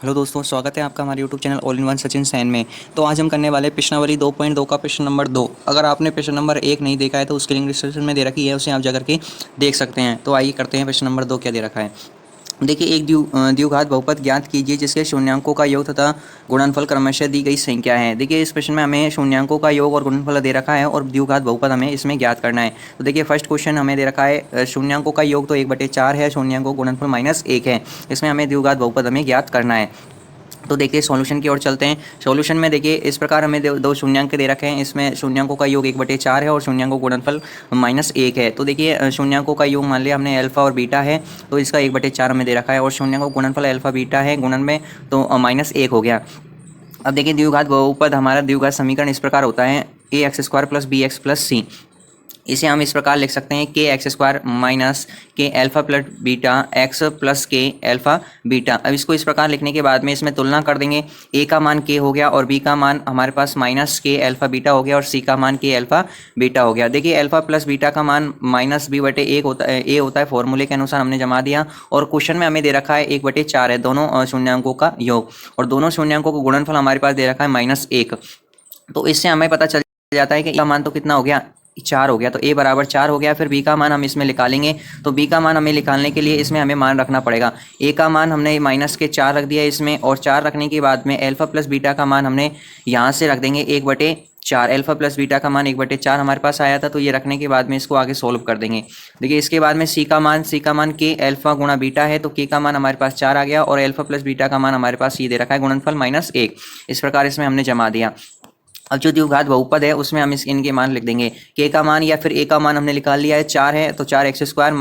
Hello दोस्तों, स्वागत है आपका हमारे YouTube channel all in one Sachin Sain में। तो आज हम करने वाले हैं प्रश्नावली 2.2 का प्रश्न नंबर 2। अगर आपने प्रश्न नंबर 1 नहीं देखा है तो उसकी लिंक डिस्क्रिप्शन में दे रखी है, उसे आप जा करके देख सकते हैं। तो आइए करते हैं प्रश्न नंबर 2 क्या दे रखा है। देखिए, एक द्विघात बहुपद ज्ञात कीजिए जिसके शून्यांकों का योग तथा गुणनफल क्रमशः दी गई संख्या है। देखिए, इस प्रश्न में हमें शून्यांकों का योग और गुणनफल दे रखा है और द्विघात बहुपद हमें इसमें ज्ञात करना है। तो देखिए, फर्स्ट क्वेश्चन हमें दे रखा है शून्यांकों का योग तो 1/4 है, शून्यांकों गुणनफल -1 है। इसमें हमें द्विघात बहुपद हमें ज्ञात करना है। तो देखिए सॉल्यूशन की ओर चलते हैं। सॉल्यूशन में देखिए इस प्रकार हमें दो शून्यांक दे रखे हैं। इसमें शून्यांकों का योग 1/4 है और शून्यांकों का गुणनफल -1 है। तो देखिए शून्यांकों का योग मान लिया हमने अल्फा और बीटा है, तो इसका 1/4 हमें दे रखा है और शून्यांकों का गुणनफल अल्फा बीटा है गुणन में, तो -1 हो गया। अब देखिए द्विघात बहुपद हमारा द्विघात समीकरण इस प्रकार होता है ax² + bx + c। इसे हम इस प्रकार लिख सकते हैं k² माइनस के alpha plus beta x plus के अल्फा बीटा। अब इसको इस प्रकार लिखने के बाद में इसमें तुलना कर देंगे। a का मान k हो गया और b का मान हमारे पास माइनस के अल्फा बीटा हो गया और c का मान के अल्फा बीटा हो गया। देखिए अल्फा प्लस बीटा का मान -b/1 होता है, a होता है, फॉर्मूले के अनुसार हमने जमा दिया। और क्वेश्चन में हमें दे रखा है 1/4 है, दोनों शून्यांकों का योग, और दोनों शून्यांकों का गुणनफल हमारे पास दे रखा है -1। तो इससे हमें पता चल जाता है कि का मान तो कितना हो गया, 4 हो गया। तो a बराबर 4 हो गया। फिर b का मान हम इसमें निकालेंगे। तो b का मान हमें निकालने के लिए इसमें हमें मान रखना पड़ेगा। a का मान हमने -4 रख दिया इसमें, और 4 रखने के बाद में अल्फा प्लस बीटा का मान हमने यहाँ से रख देंगे 1/4। अल्फा प्लस बीटा का मान 1/4 हमारे पास आया था, तो ये रखने के बाद में इसको आगे सोल्व कर देंगे। देखिए इसके बाद में c का मान k अल्फा गुणा बीटा है, तो k का मान हमारे पास 4 आ गया और अल्फा प्लस बीटा का मान हमारे पास ये दे रखा है गुणनफल -1। इस प्रकार इसमें हमने जमा दिया। अब जो द्विघात बहुपद है उसमें हम इनके मान लिख देंगे। के का मान या फिर ए का मान हमने निकाल लिया है, 4 है, तो 4x²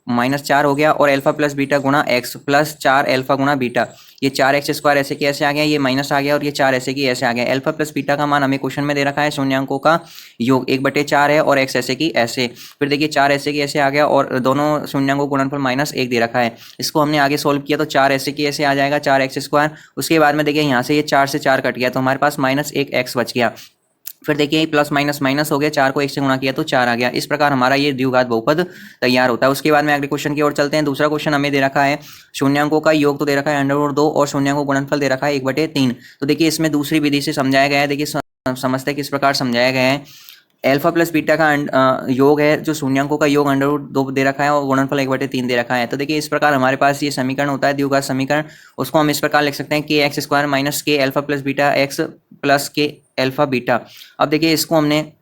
-4 हो गया, और अल्फा प्लस बीटा गुणा x प्लस 4 अल्फा गुणा बीटा। ये 4x² ऐसे के ऐसे आ गया, ये माइनस आ गया, और ये 4 ऐसे की ऐसे आ गया। अल्फा प्लस बीटा का मान हमें क्वेश्चन में दे रखा है शून्यांकों का योग 1/4 है, और x ऐसे की ऐसे। फिर देखिए 4 ऐसे की ऐसे आ गया और दोनों शून्यांकों का गुणनफल -1 दे रखा है। इसको हमने आगे सोल्व किया तो 4 ऐसे की ऐसे आ जाएगा, 4x²। उसके बाद में देखिए यहाँ से ये 4 से 4 कट गया, तो हमारे पास -1x बच गया। फिर देखिए प्लस माइनस माइनस हो गया, 4 को 1 से गुणा किया तो 4 आ गया। इस प्रकार हमारा ये द्विघात बहुपद तैयार होता है। उसके बाद में अगले क्वेश्चन की ओर चलते हैं। दूसरा क्वेश्चन हमें दे रखा है शून्यांकों का योग तो दे रखा है √2 और शून्यांकों का गुणनफल दे रखा है 1/3। तो देखिए इसमें दूसरी विधि से समझाया गया है। देखिए समझते हैं किस प्रकार समझाया गया है। अल्फा प्लस बीटा का योग है, जो शून्यांकों का योग √2 दे रखा है और गुणनफल 1/3 दे रखा है। तो देखिए इस प्रकार हमारे पास ये समीकरण होता है द्विघात समीकरण। उसको हम इस प्रकार लिख सकते हैं kx² माइनस के alpha plus beta x plus के अल्फा बीटा। अब देखिए इसको हमने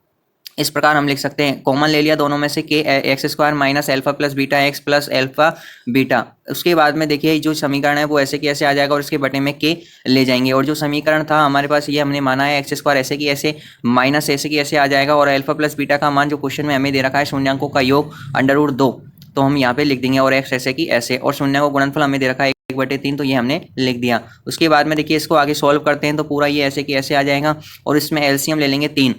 इस प्रकार हम लिख सकते हैं, कॉमन ले लिया दोनों में से k² minus alpha plus beta x plus alpha beta. उसके बाद में देखिए जो समीकरण है वो ऐसे की ऐसे आ जाएगा और इसके बटे में k ले जाएंगे। और जो समीकरण था हमारे पास ये हमने माना है x² ऐसे की ऐसे माइनस ऐसे की ऐसे आ जाएगा, और अल्फा प्लस बीटा का मान जो क्वेश्चन में हमें दे रखा है शून्यांकों का योग √2, तो हम यहाँ पे लिख देंगे, और x ऐसे की ऐसे, और शून्यांकों का गुणनफल हमें दे रखा है 1/3, तो ये हमने लिख दिया। उसके बाद में देखिए इसको आगे सॉल्व करते हैं तो पूरा ये ऐसे की ऐसे आ जाएगा, और इसमें एलसीएम ले लेंगे 3।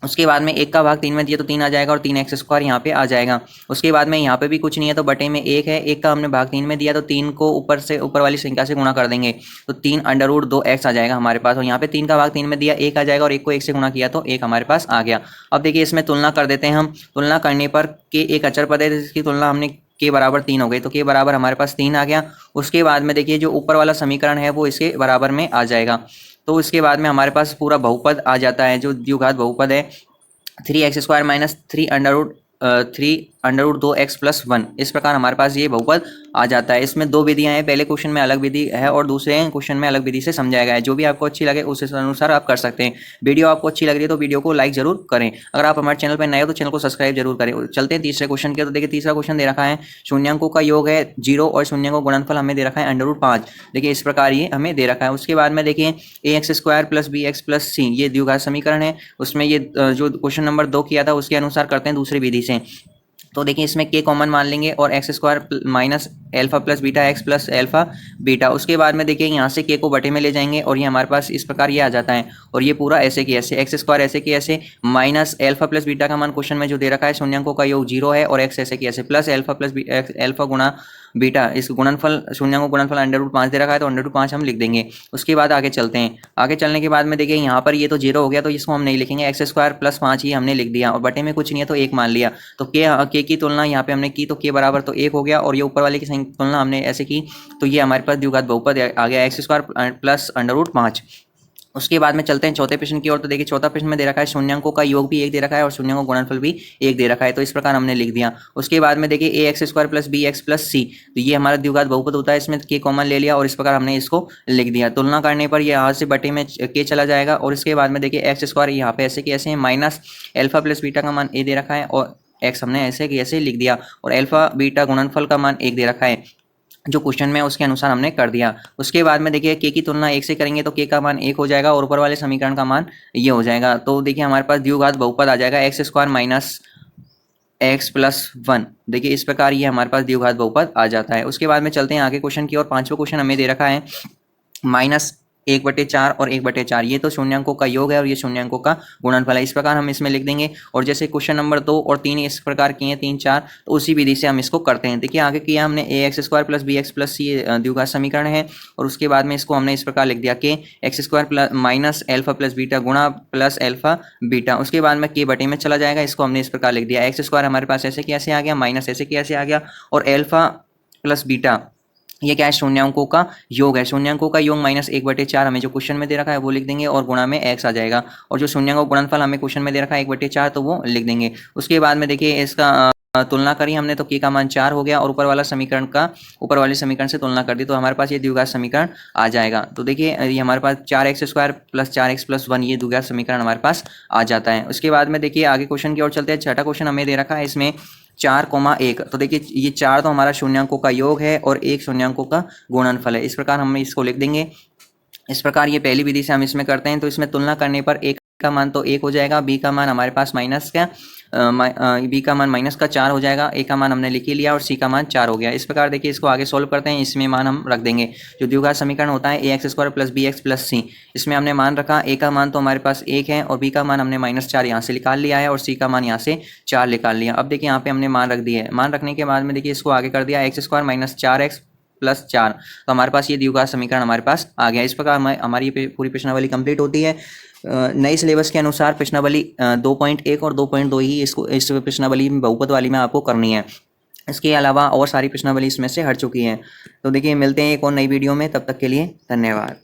उसके बाद में 1 का भाग 3 में दिया तो 3 आ जाएगा, और 3x² यहाँ पे आ जाएगा। उसके बाद में यहाँ पे भी कुछ नहीं है तो बटे में 1 है, 1 का हमने भाग 3 में दिया तो 3 को ऊपर वाली संख्या से गुणा कर देंगे, तो 3√2x आ जाएगा हमारे पास। और यहाँ पे 3 का भाग 3 में दिया 1 आ जाएगा, और 1 को 1 से गुणा किया तो 1 हमारे पास आ गया। अब देखिए इसमें तुलना कर देते हैं हम। तुलना करने पर k एक अचर पद है जिसकी तुलना हमने k बराबर 3 हो गई, तो k बराबर हमारे पास 3 आ गया। उसके बाद में देखिए जो ऊपर वाला समीकरण है वो इसके बराबर में आ जाएगा। तो उसके बाद में हमारे पास पूरा बहुपद आ जाता है, जो द्विघात बहुपद है 3x² माइनस 3√2x प्लस 1। इस प्रकार हमारे पास ये बहुपद आ जाता है। इसमें दो विधियां हैं, पहले क्वेश्चन में अलग विधि है और दूसरे क्वेश्चन में अलग विधि से समझाया गया है। जो भी आपको अच्छी लगे उस अनुसार आप कर सकते हैं। वीडियो आपको अच्छी लग रही है तो वीडियो को लाइक जरूर करें। अगर आप हमारे चैनल पर नए हो तो चैनल को सब्सक्राइब जरूर करें। चलते हैं तीसरे क्वेश्चन के। तो देखिए तीसरा क्वेश्चन दे रखा है शून्यांकों का योग है 0 और शून्यांकों का गुणनफल हमें दे रखा है √5। देखिए इस प्रकार ये हमें दे रखा है। उसके बाद में देखिए ax² plus bx plus c, ये द्विघात समीकरण है। उसमें ये जो क्वेश्चन नंबर 2 किया था उसके अनुसार करते हैं दूसरी विधि से। तो देखिए इसमें k कॉमन मान लेंगे और x² minus alpha plus beta x plus alpha beta. उसके बाद में देखिए यहाँ से k को बटे में ले जाएंगे और ये हमारे पास इस प्रकार ये आ जाता है, और ये पूरा ऐसे की ऐसे x² ऐसे की ऐसे माइनस अल्फा प्लस बीटा का मान क्वेश्चन में जो दे रखा है शून्यांकों का योग 0 है, और x ऐसे की ऐसे प्लस अल्फा प्लस अल्फा गुणा बीटा, इस गुणनफल शून्य को गुणनफल √5 दे रखा है तो √5 हम लिख देंगे। उसके बाद आगे चलते हैं। आगे चलने के बाद में देखिए यहाँ पर ये तो 0 हो गया तो इसको हम नहीं लिखेंगे, x² + 5 ही हमने लिख दिया और बटे में कुछ नहीं है तो 1 मान लिया। तो के की तुलना यहाँ पे हमने की तो के बराबर तो 1 हो गया और ये ऊपर वाले की तुलना हमने ऐसे की तो ये हमारे पास द्विघात बहुपद आ गया x² + √5। उसके बाद में चलते हैं चौथे प्रश्न की ओर। तो देखिए चौथा प्रश्न में दे रखा है शून्यांकों का योग भी 1 दे रखा है और शून्यों का गुणनफल भी 1 दे रखा है, तो इस प्रकार हमने लिख दिया। उसके बाद में देखिए ax² + bx + c, तो ये हमारा द्विघात बहुपद होता है, इसमें k कॉमन ले लिया और इस प्रकार हमने इसको लिख दिया। तुलना करने पर ये यहाँ से बटे में k चला जाएगा और इसके बाद में देखिए x² यहाँ पे ऐसे कि ऐसे है, माइनस अल्फा प्लस बीटा का मान a दे रखा है और x हमने ऐसे कि ऐसे लिख दिया और अल्फा बीटा गुणनफल का मान 1 दे रखा है, जो क्वेश्चन में उसके अनुसार हमने कर दिया। उसके बाद में देखिए के की तुलना 1 से करेंगे तो के का मान 1 हो जाएगा और ऊपर वाले समीकरण का मान ये हो जाएगा। तो देखिए हमारे पास द्विघात बहुपद आ जाएगा x² - x + 1। देखिए इस प्रकार ये हमारे पास द्विघात बहुपद आ जाता है। उसके बाद में चलते हैं आगे क्वेश्चन की ओर। पांचवा क्वेश्चन हमें दे रखा है -1/4 और 1/4, ये तो शून्यांकों का योग है और ये शून्यांकों का गुणनफल है, इस प्रकार हम इसमें लिख देंगे। और जैसे क्वेश्चन नंबर 2 और 3 इस प्रकार किए हैं, 3, 4, तो उसी विधि से हम इसको करते हैं। देखिए आगे किया हमने ax² + bx + c द्विघात समीकरण है और उसके बाद में इसको हमने इस प्रकार लिख दिया कि x² minus alpha plus beta गुणा प्लस अल्फा बीटा। उसके बाद में के बटे में चला जाएगा, इसको हमने इस प्रकार लिख दिया। x² हमारे पास ऐसे कैसे आ गया, माइनस ऐसे कैसे आ गया और अल्फा प्लस बीटा ये क्या है, शून्यांकों का योग है। शून्यांकों का योग -1/4 हमें जो क्वेश्चन में दे रखा है वो लिख देंगे और गुणा में x आ जाएगा और जो शून्यांकों का गुणनफल हमें क्वेश्चन में दे रखा है 1/4 तो वो लिख देंगे। उसके बाद में देखिए इसका तुलना करी हमने तो k का मान 4 हो गया और ऊपर वाले समीकरण से तुलना कर दी तो हमारे पास ये द्विघात समीकरण आ जाएगा। तो देखिए ये हमारे पास 4x² + 4x + 1 ये द्विघात समीकरण हमारे पास आ जाता है। उसके बाद में देखिए आगे क्वेश्चन की ओर चलते हैं। छठा क्वेश्चन हमें दे रखा है इसमें 4,1, तो देखिए ये 4 तो हमारा शून्यांकों का योग है और 1 शून्यांकों का गुणनफल है, इस प्रकार हम इसको लिख देंगे। इस प्रकार ये पहली विधि से हम इसमें करते हैं। तो इसमें तुलना करने पर a का मान तो 1 हो जाएगा, b का मान हमारे पास b का मान -4 हो जाएगा, a का मान हमने लिख ही लिया और c का मान 4 हो गया। इस प्रकार देखिए इसको आगे सोल्व करते हैं, इसमें मान हम रख देंगे। जो द्विघात समीकरण होता है ax² + bx + c, इसमें हमने मान रखा a का मान तो हमारे पास 1 है और b का मान हमने -4 यहाँ से निकाल लिया है और c का मान यहाँ से 4 निकाल लिया। अब देखिए यहाँ पे हमने मान रख दिया है। मान रखने के बाद में देखिए इसको आगे कर दिया x² - 4x + 4, तो हमारे पास ये द्विघात समीकरण हमारे पास आ गया। इस प्रकार हमारी ये पूरी प्रश्नावली कंप्लीट होती है। नई सिलेबस के अनुसार प्रश्नावली 2.1 और 2.2 ही इस प्रश्नावली में बहुपद वाली में आपको करनी है। इसके अलावा और सारी प्रश्नावली इसमें से हट चुकी हैं। तो देखिए मिलते हैं एक और नई वीडियो में, तब तक के लिए धन्यवाद।